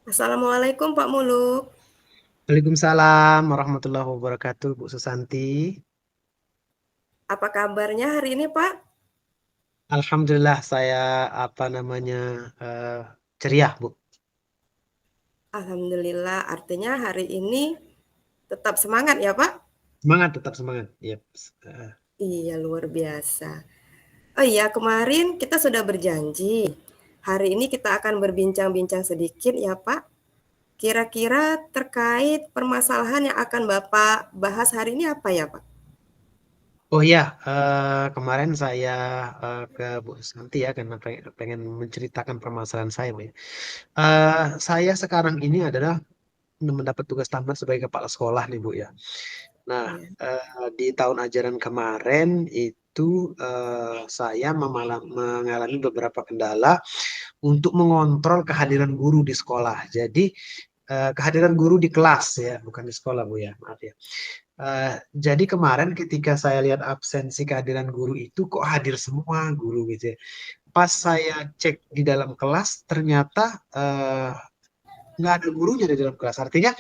Assalamualaikum Pak Muluk. Waalaikumsalam warahmatullahi wabarakatuh, Bu Susanti. Apa kabarnya hari ini Pak? Alhamdulillah saya apa namanya eh, ceria, Bu. Alhamdulillah, artinya hari ini tetap semangat ya Pak? Semangat, tetap semangat. Yep. Iya, luar biasa. Oh iya, kemarin kita sudah berjanji. Hari ini kita akan berbincang-bincang sedikit ya Pak. Kira-kira terkait permasalahan yang akan Bapak bahas hari ini apa ya Pak? Oh iya, kemarin saya ke Bu Susanti ya karena pengen menceritakan permasalahan saya, Bu. Saya sekarang ini adalah mendapat tugas tambahan sebagai kepala sekolah nih, Bu ya. Nah, Iya. di tahun ajaran kemarin itu saya mengalami beberapa kendala untuk mengontrol kehadiran guru di sekolah. Jadi kehadiran guru di kelas ya, bukan di sekolah Bu ya, maaf ya. Jadi kemarin ketika saya lihat absensi kehadiran guru itu kok hadir semua guru gitu ya. Pas saya cek di dalam kelas ternyata nggak ada gurunya di dalam kelas. Artinya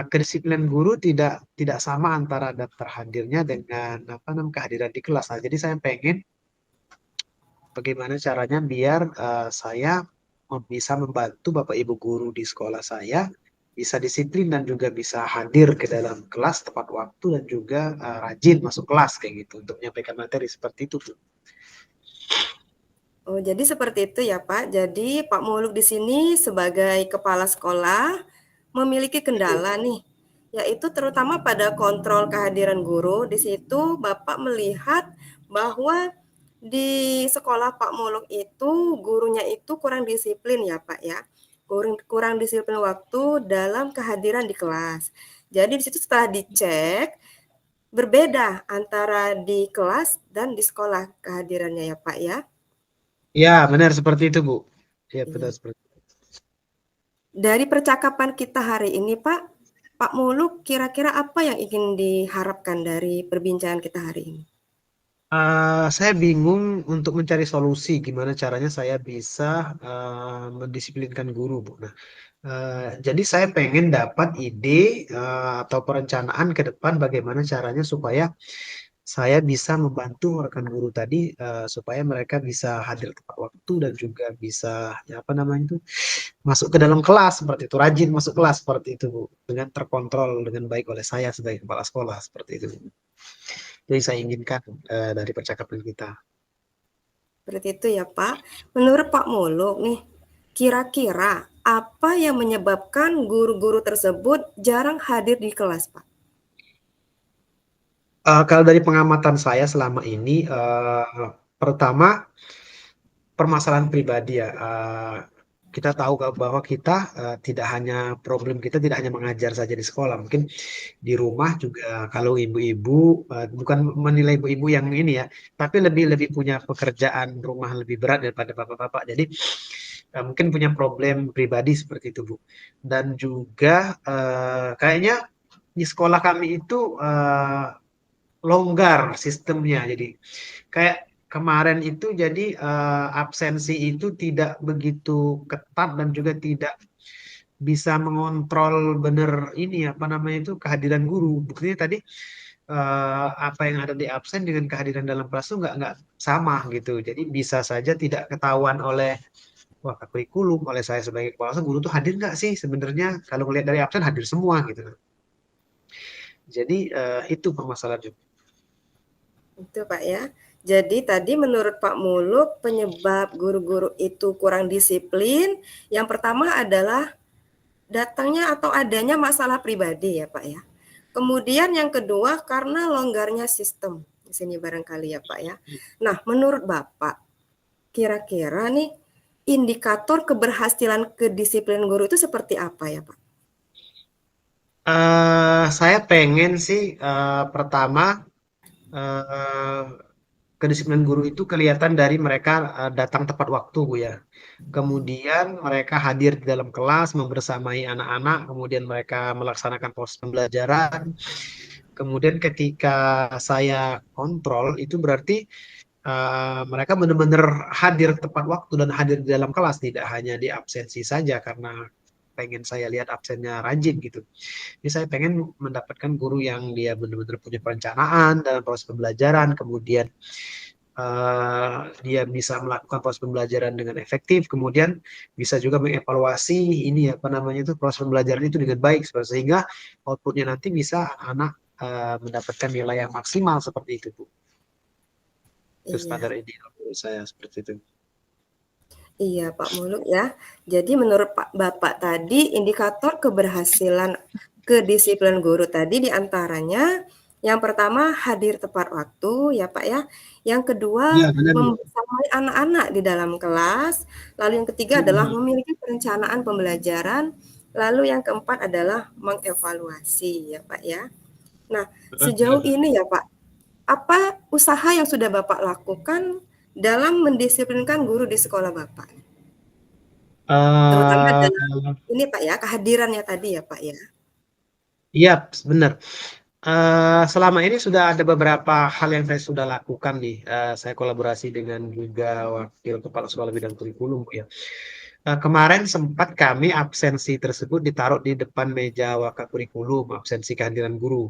kedisiplinan guru tidak sama antara daftar hadirnya dengan apa namanya kehadiran di kelas. Nah, jadi saya pengen bagaimana caranya biar saya bisa membantu Bapak Ibu guru di sekolah saya bisa disiplin dan juga bisa hadir ke dalam kelas tepat waktu dan juga rajin masuk kelas kayak gitu untuk menyampaikan materi seperti itu, Bu. Oh, jadi seperti itu ya Pak. Jadi Pak Muluk di sini sebagai kepala sekolah memiliki kendala nih, yaitu terutama pada kontrol kehadiran guru. Di situ Bapak melihat bahwa di sekolah Pak Muluk itu gurunya itu kurang disiplin ya Pak ya. Kurang, kurang disiplin waktu dalam kehadiran di kelas. Jadi di situ setelah dicek berbeda antara di kelas dan di sekolah kehadirannya ya Pak ya. Ya, benar seperti itu, Bu. Ya, benar Iya. seperti itu. Dari percakapan kita hari ini, Pak, Pak Muluk, kira-kira apa yang ingin diharapkan dari perbincangan kita hari ini? Saya bingung untuk mencari solusi gimana caranya saya bisa mendisiplinkan guru, Bu. Nah, jadi saya pengen dapat ide atau perencanaan ke depan bagaimana caranya supaya saya bisa membantu rekan guru tadi supaya mereka bisa hadir tepat waktu dan juga bisa ya apa namanya itu masuk ke dalam kelas seperti itu, rajin masuk kelas seperti itu, Bu, dengan terkontrol dengan baik oleh saya sebagai kepala sekolah seperti itu. Jadi saya inginkan dari percakapan kita. Seperti itu ya, Pak. Menurut Pak Muluk nih, kira-kira apa yang menyebabkan guru-guru tersebut jarang hadir di kelas, Pak? Kalau dari pengamatan saya selama ini, pertama permasalahan pribadi ya. Kita tahu bahwa kita tidak hanya problem kita tidak hanya mengajar saja di sekolah, mungkin di rumah juga kalau ibu-ibu bukan menilai ibu-ibu yang ini ya, tapi lebih lebih punya pekerjaan rumah lebih berat daripada bapak-bapak. Jadi mungkin punya problem pribadi seperti itu, Bu. Dan juga kayaknya di sekolah kami itu longgar sistemnya. Jadi kayak kemarin itu jadi absensi itu tidak begitu ketat dan juga tidak bisa mengontrol benar ini apa namanya itu kehadiran guru. Buktinya tadi apa yang ada di absen dengan kehadiran dalam kelas itu nggak sama gitu. Jadi bisa saja tidak ketahuan oleh wah kurikulum oleh saya sebagai kepala sekolah, guru tuh hadir nggak sih sebenarnya kalau ngelihat dari absen hadir semua gitu. Jadi itu permasalahan juga. Itu Pak ya. Jadi tadi menurut Pak Muluk penyebab guru-guru itu kurang disiplin, yang pertama adalah datangnya atau adanya masalah pribadi ya Pak ya. Kemudian yang kedua karena longgarnya sistem di sini barangkali ya Pak ya. Nah, menurut Bapak, kira-kira nih indikator keberhasilan kedisiplinan guru itu seperti apa ya Pak? Saya pengen sih pertama eh, kedisiplinan guru itu kelihatan dari mereka datang tepat waktu, Bu ya. Kemudian mereka hadir di dalam kelas, membersamai anak-anak, kemudian mereka melaksanakan proses pembelajaran. Kemudian ketika saya kontrol, itu berarti mereka benar-benar hadir tepat waktu dan hadir di dalam kelas, tidak hanya di absensi saja karena pengen saya lihat absennya rajin gitu. Jadi saya pengen mendapatkan guru yang dia benar-benar punya perencanaan dalam proses pembelajaran, kemudian dia bisa melakukan proses pembelajaran dengan efektif, kemudian bisa juga mengevaluasi ini apa namanya itu proses pembelajaran itu dengan baik, sehingga outputnya nanti bisa anak mendapatkan nilai yang maksimal seperti itu, Bu. Itu standar Iya. ideal menurut saya seperti itu. Iya, Pak Muluk ya. Jadi menurut Bapak tadi indikator keberhasilan kedisiplinan guru tadi diantaranya yang pertama hadir tepat waktu ya Pak ya. Yang kedua Ya, benar, Bu. membersamai anak-anak di dalam kelas. Lalu yang ketiga adalah Mhm. memiliki perencanaan pembelajaran. Lalu yang keempat adalah mengevaluasi ya Pak ya. Nah, sejauh ini ya Pak, apa usaha yang sudah Bapak lakukan dalam mendisiplinkan guru di sekolah Bapak? Terutama dalam Eh, ini Pak ya, kehadirannya tadi ya Pak ya? Iya, benar. Selama ini sudah ada beberapa hal yang saya sudah lakukan nih. Saya kolaborasi dengan juga wakil kepala sekolah bidang kurikulum, Bu ya. Kemarin sempat kami absensi tersebut ditaruh di depan meja wakil kurikulum, absensi kehadiran guru,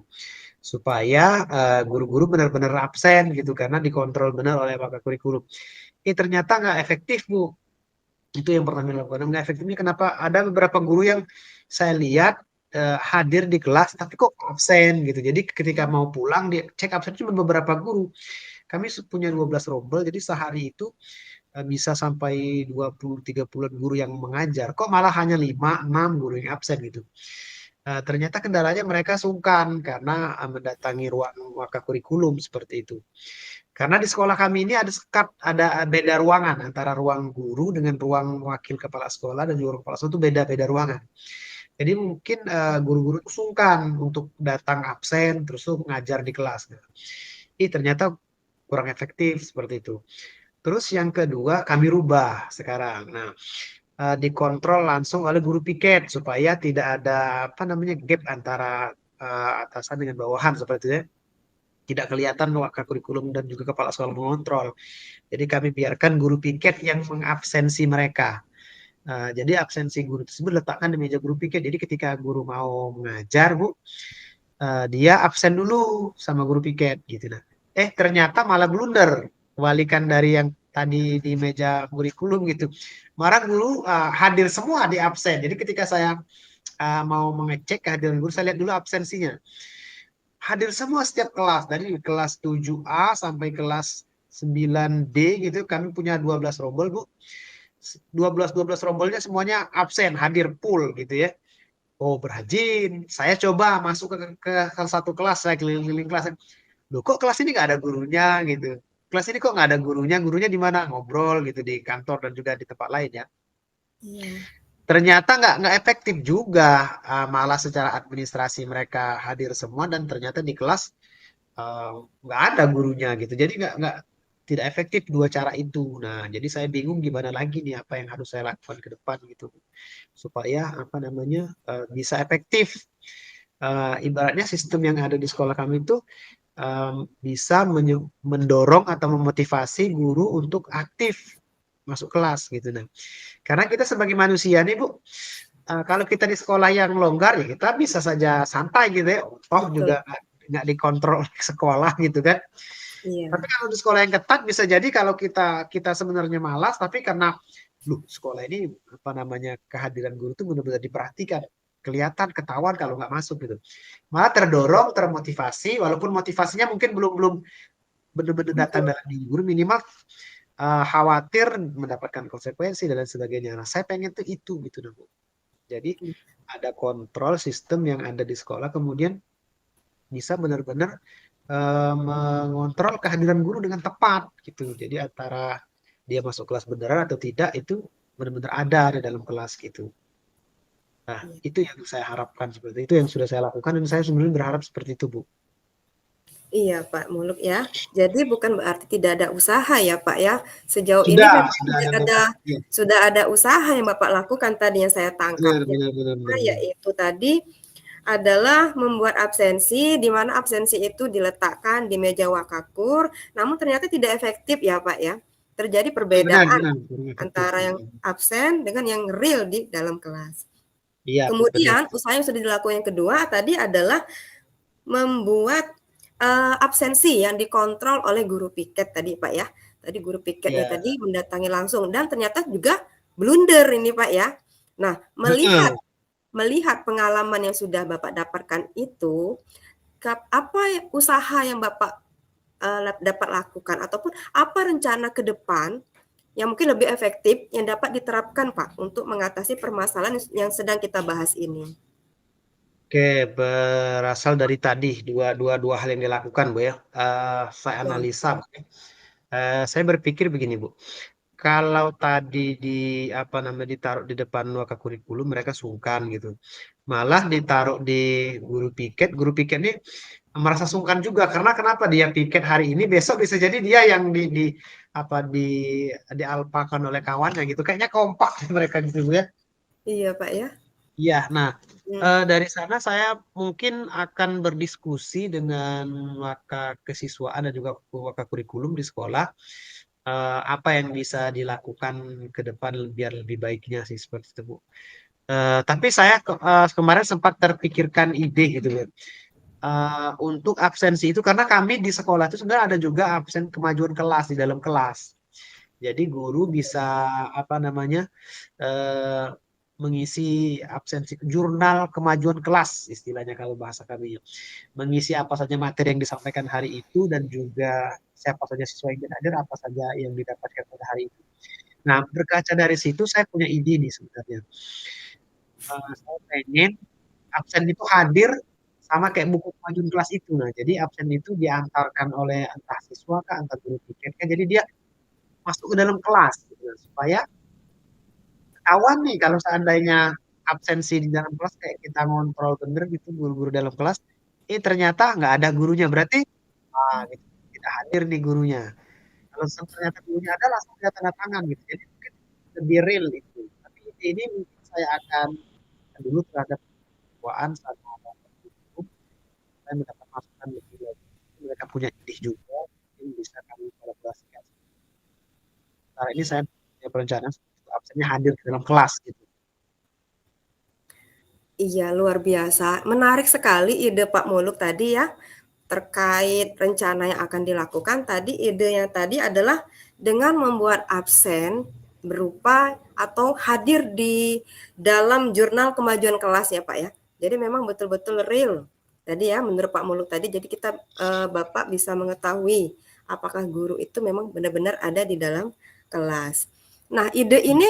supaya guru-guru benar-benar absen gitu karena dikontrol benar oleh wakil kurikulum. Ternyata nggak efektif, Bu. Itu yang pertama dilakukan. Nggak efektifnya kenapa? Ada beberapa guru yang saya lihat hadir di kelas tapi kok absen gitu. Jadi ketika mau pulang dia cek absen cuma beberapa guru. Kami punya 12 rombel, jadi sehari itu bisa sampai 20-30 guru yang mengajar. Kok malah hanya 5-6 guru yang absen gitu. Ternyata kendalanya mereka sungkan karena mendatangi ruang waka kurikulum seperti itu. Karena di sekolah kami ini ada sekat, ada beda ruangan antara ruang guru dengan ruang wakil kepala sekolah dan juga ruang kepala sekolah itu beda-beda ruangan. Jadi mungkin guru-guru itu sungkan untuk datang absen terus tuh ngajar di kelas. Nah, ternyata kurang efektif seperti itu. Terus yang kedua kami rubah sekarang. Nah, dikontrol langsung oleh guru piket supaya tidak ada apa namanya gap antara atasan dengan bawahan seperti itu ya. Tidak kelihatan wakil kurikulum dan juga kepala sekolah mengontrol. Jadi kami biarkan guru piket yang mengabsensi mereka. Jadi absensi guru tersebut letakkan di meja guru piket. Jadi ketika guru mau mengajar, Bu, dia absen dulu sama guru piket gitu. Nah, ternyata malah blunder, kebalikan dari yang tadi di meja kurikulum gitu. Malah guru hadir semua di absen. Jadi ketika saya mau mengecek kehadiran guru, saya lihat dulu absensinya. Hadir semua setiap kelas, dari kelas 7A sampai kelas 9D gitu. Kami punya 12 rombel, Bu. 12 rombolnya semuanya absen, hadir full gitu ya. Oh, berhajin. Saya coba masuk ke satu kelas, saya keliling-keliling kelas. Loh, kok kelas ini nggak ada gurunya gitu. Kelas ini kok nggak ada gurunya, gurunya di mana? Ngobrol gitu di kantor dan juga di tempat lain ya. Iya. Ternyata nggak efektif juga, malah secara administrasi mereka hadir semua dan ternyata di kelas eh, nggak ada gurunya gitu. Jadi nggak tidak efektif dua cara itu. Nah, jadi saya bingung gimana lagi nih apa yang harus saya lakukan ke depan gitu supaya apa namanya bisa efektif. Ibaratnya sistem yang ada di sekolah kami itu bisa mendorong atau memotivasi guru untuk aktif masuk kelas gitu. Nah, karena kita sebagai manusia nih Bu, kalau kita di sekolah yang longgar ya kita bisa saja santai gitu ya. Oh Betul. juga nggak dikontrol oleh sekolah gitu kan. Tapi Iya. kalau di sekolah yang ketat bisa jadi kalau kita kita sebenarnya malas, tapi karena sekolah ini apa namanya kehadiran guru itu benar-benar diperhatikan, kelihatan, ketahuan kalau nggak masuk gitu. Malah terdorong, termotivasi, walaupun motivasinya mungkin belum belum benar-benar datang dalam diri guru, minimal khawatir mendapatkan konsekuensi dan lain sebagainya. Nah, saya pengen tuh itu gitu Bu. Jadi ada kontrol sistem yang ada di sekolah, kemudian bisa benar-benar mengontrol kehadiran guru dengan tepat gitu. Jadi antara dia masuk kelas beneran atau tidak itu benar-benar ada di dalam kelas gitu. Nah, Iya. itu yang saya harapkan seperti itu yang sudah saya lakukan dan saya sebenarnya berharap seperti itu, Bu. Iya, Pak Muluk ya. Jadi bukan berarti tidak ada usaha ya, Pak ya. Sejauh ini memang Sudah ada ya, sudah ada usaha yang Bapak lakukan tadi yang saya tangkap. benar, Yang benar, benar, pertama benar, benar. yaitu tadi adalah membuat absensi, di mana absensi itu diletakkan di meja wakakur, namun ternyata tidak efektif ya, Pak ya. Terjadi Benar, perbedaan benar, kurang efektif. antara yang absen dengan yang real di dalam kelas. Iya, benar. Kemudian usaha yang sudah dilakukan yang kedua tadi adalah membuat absensi yang dikontrol oleh guru piket tadi, Pak, ya. Tadi guru piketnya Iya. tadi mendatangi langsung dan ternyata juga blunder ini, Pak, ya. Nah, melihat Heeh. melihat pengalaman yang sudah Bapak dapatkan itu, apa usaha yang Bapak, dapat lakukan ataupun apa rencana ke depan yang mungkin lebih efektif yang dapat diterapkan, Pak, untuk mengatasi permasalahan yang sedang kita bahas ini? Oke, berasal dari tadi dua hal yang dilakukan, Bu ya. Saya Ya. analisa, Bu, ya. Saya berpikir begini, Bu. Kalau tadi apa namanya ditaruh di depan wakakurikulum mereka sungkan gitu. Malah ditaruh di guru piket ini merasa sungkan juga karena kenapa dia piket hari ini besok bisa jadi dia yang di apa dialpakan oleh kawannya gitu. Kayaknya kompak mereka gitu Bu ya. Iya, Pak, ya. Iya, nah Mmm, dari sana saya mungkin akan berdiskusi dengan kesiswaan dan juga kurikulum di sekolah, apa yang bisa dilakukan ke depan biar lebih baiknya sih seperti itu, Bu. Tapi saya kemarin sempat terpikirkan ide gitu ya, untuk absensi itu karena kami di sekolah itu sebenarnya ada juga absen kemajuan kelas di dalam kelas. Jadi guru bisa apa namanya, eee, mengisi absensi jurnal kemajuan kelas istilahnya kalau bahasa kami. Mengisi apa saja materi yang disampaikan hari itu dan juga siapa saja siswa yang hadir, apa saja yang didapatkan pada hari itu. Nah, berkaca dari situ saya punya ide nih sebenarnya. Saya pengen absen itu hadir sama kayak buku kemajuan kelas itu. Nah, jadi absen itu diantarkan oleh entah siswa kah, entah guru piket kah, jadi dia masuk ke dalam kelas gitu, supaya ketahuan nih kalau seandainya absensi di dalam kelas kayak kita ngontrol bener gitu guru-guru dalam kelas, ternyata nggak ada gurunya berarti gitu, tidak hadir nih gurunya. Kalau ternyata gurunya ada langsung dia tanda tangan gitu. Jadi mungkin lebih real itu. Tapi ini mungkin saya akan dulu terhadap siswaan sama hukum, saya mendapat masukan lebih lagi. Mereka punya ide juga, mungkin bisa kami kolaborasikan. Nah, ini saya punya perencanaan absennya hadir ke dalam kelas gitu. iya, luar biasa. Menarik sekali ide Pak Muluk tadi ya, terkait rencana yang akan dilakukan. Tadi ide yang tadi adalah dengan membuat absen berupa atau hadir di dalam jurnal kemajuan kelas ya, Pak, ya. Jadi memang betul-betul real. Tadi ya, menurut Pak Muluk tadi, jadi kita, Bapak bisa mengetahui apakah guru itu memang benar-benar ada di dalam kelas. Nah, ide ini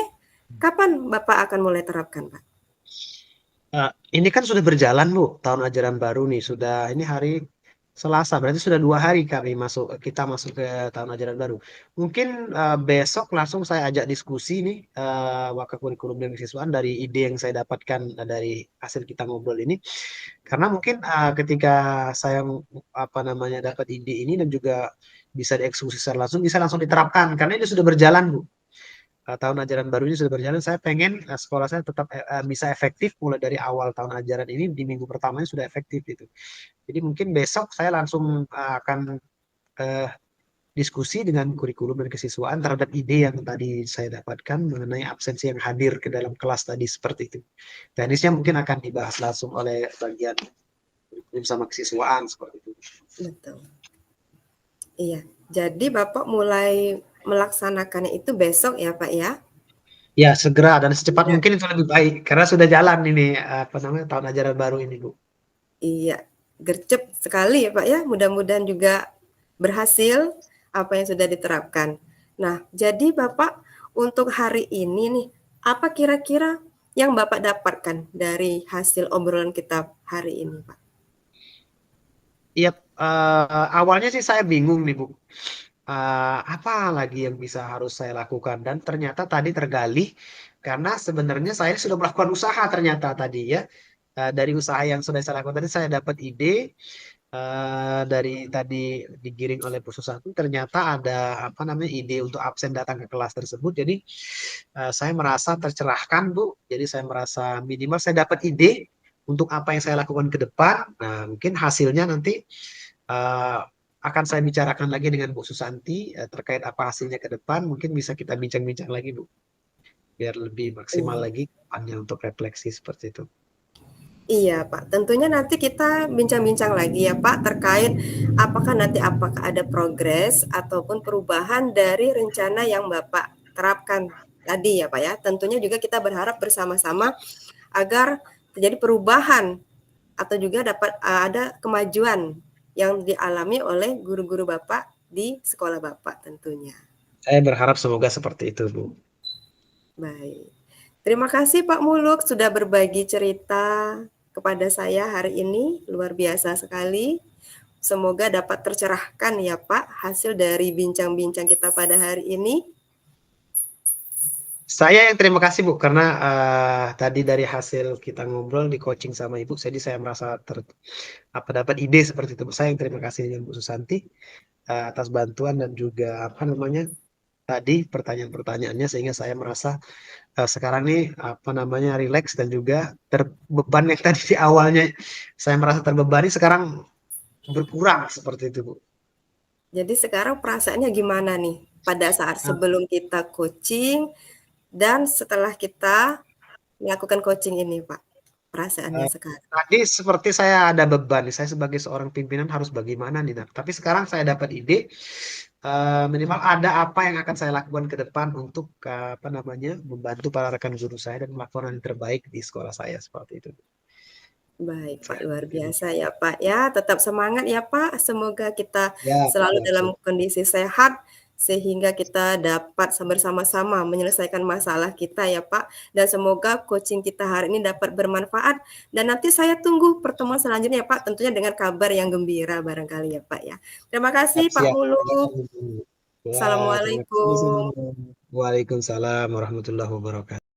kapan Bapak akan mulai terapkan, Pak? Ini kan sudah berjalan Bu, tahun ajaran baru nih. Sudah ini hari Selasa, berarti sudah 2 hari kita masuk ke tahun ajaran baru. Mungkin besok langsung saya ajak diskusi nih Wakakurikulum dan Kesiswaan dari ide yang saya dapatkan dari hasil kita ngobrol ini. Karena mungkin ketika saya apa namanya dapat ide ini dan juga bisa dieksekusi secara langsung, bisa langsung diterapkan karena ini sudah berjalan Bu. Tahun ajaran baru ini sudah berjalan, saya pengen sekolah saya tetap bisa efektif mulai dari awal tahun ajaran ini di minggu pertamanya sudah efektif gitu. Jadi mungkin besok saya langsung akan uh, diskusi dengan kurikulum dan kesiswaan terhadap ide yang tadi saya dapatkan mengenai absensi yang hadir ke dalam kelas tadi seperti itu. Teknisnya mungkin akan dibahas langsung oleh bagian kurikulum sama kesiswaan seperti itu. Betul. Iya. Jadi Bapak mulai melaksanakannya itu besok ya, Pak, ya? Ya, segera dan secepat Iya. mungkin itu lebih baik karena sudah jalan ini apa namanya tahun ajaran baru ini, Bu. Iya, gercep sekali ya, Pak, ya. Mudah-mudahan juga berhasil apa yang sudah diterapkan. Nah, jadi Bapak untuk hari ini nih, apa kira-kira yang Bapak dapatkan dari hasil obrolan kita hari ini, Pak? Iya, awalnya sih saya bingung nih Bu, apa lagi yang bisa harus saya lakukan dan ternyata tadi tergali karena sebenarnya saya sudah melakukan usaha ternyata tadi ya. Dari usaha yang sudah saya lakukan tadi saya dapat ide, dari tadi digiring oleh Bu Susanti ternyata ada apa namanya ide untuk absen datang ke kelas tersebut. Jadi saya merasa tercerahkan Bu. Jadi saya merasa minimal saya dapat ide untuk apa yang saya lakukan ke depan. Nah, mungkin hasilnya nanti eh, akan saya bicarakan lagi dengan Bu Susanti terkait apa hasilnya ke depan. Mungkin bisa kita bincang-bincang lagi Bu, biar lebih maksimal Iya. lagi depannya untuk refleksi seperti itu. Iya, Pak. Tentunya nanti kita bincang-bincang lagi ya, Pak, terkait apakah ada progres ataupun perubahan dari rencana yang Bapak terapkan tadi ya, Pak ya. Tentunya juga kita berharap bersama-sama agar terjadi perubahan atau juga dapat ada kemajuan yang dialami oleh guru-guru Bapak di sekolah Bapak tentunya. Saya berharap semoga seperti itu Bu. Baik. Terima kasih Pak Muluk sudah berbagi cerita kepada saya hari ini, luar biasa sekali. Semoga dapat tercerahkan ya Pak hasil dari bincang-bincang kita pada hari ini. Saya yang terima kasih Bu karena tadi dari hasil kita ngobrol di coaching sama Ibu, jadi saya merasa apa dapat ide seperti itu. Saya yang terima kasih dengan Bu Susanti atas bantuan dan juga apa namanya tadi pertanyaan-pertanyaannya sehingga saya merasa sekarang nih apa namanya rileks dan juga terbeban yang tadi di awalnya saya merasa terbebani sekarang berkurang seperti itu Bu. Jadi sekarang perasaannya gimana nih pada saat Nah, sebelum kita coaching dan setelah kita melakukan coaching ini Pak? Perasaannya eh, sekarang. tadi seperti saya ada beban, saya sebagai seorang pimpinan harus bagaimana nih. Nah, tapi sekarang saya dapat ide, minimal ada apa yang akan saya lakukan ke depan untuk apa namanya membantu para rekan guru saya dan melakukan yang terbaik di sekolah saya seperti itu. Baik Pak, Saya luar seperti itu. biasa ya Pak ya. Tetap semangat ya Pak. Semoga kita Ya, selalu siap, dalam siap. kondisi sehat sehingga kita dapat bersama-sama menyelesaikan masalah kita ya Pak. Dan semoga coaching kita hari ini dapat bermanfaat. Dan nanti saya tunggu pertemuan selanjutnya ya Pak. Tentunya dengan kabar yang gembira barangkali ya Pak ya. Terima Siap, kasih Pak siap. Muluk. Ya, terima kasih Assalamualaikum. semua. Waalaikumsalam warahmatullahi wabarakatuh.